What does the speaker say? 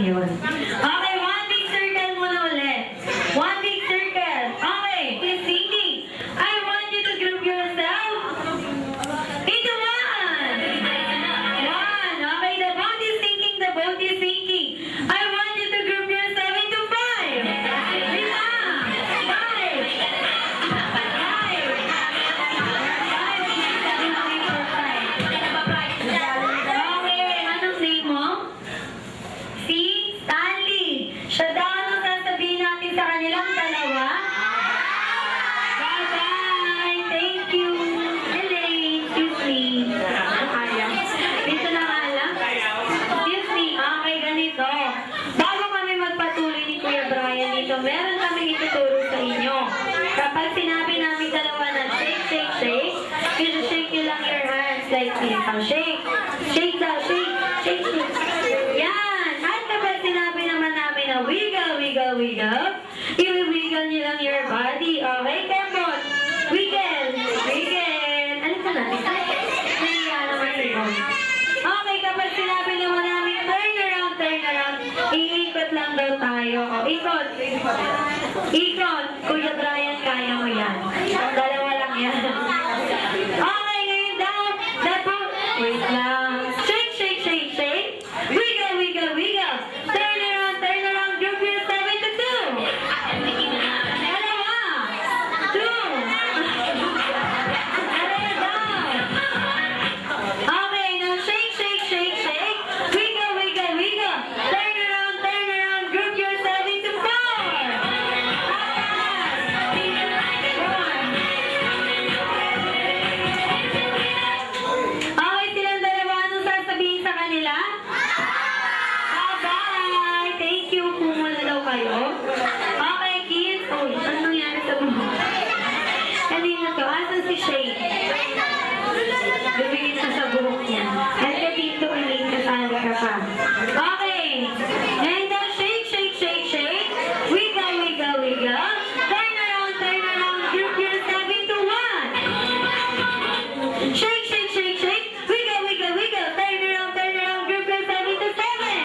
yun. Okay, one big circle muna ulit. One big circle. Okay, keep thinking. I want you to group yourself into one. One. Okay, the boat is sinking, the boat is sinking. I want you to group yourself into five. Lima. Five. Five. Okay, anong name mo? Si Stanley. Siya daw ano sasabihin natin sa kanilang dalawa? Bye-bye! Thank you! Elaine, excuse me. Dito na nga lang. Excuse me, okay, ganito. Bago kami magpatuloy ni Kuya Brian dito, meron kami ituturo sa inyo. Kapag sinabi namin dalawa na shake, shake, shake, shake nyo lang your hands like this. Shake. Shake daw, shake. Shake, shake. Yan. At kapag sinabi naman namin na wiggle, wiggle, wiggle, i-wiggle nyo lang your body. Okay, Kembon? Wiggle. Wiggle. Ano ka natin? Nahiya naman sa'yo. Okay, kapag sinabi naman namin turn around, iikot lang daw tayo. O, ikot. Ikot. Kuya Brian, kaya mo yan. Dalawa lang yan. Okay, ngayon daw, wait lang.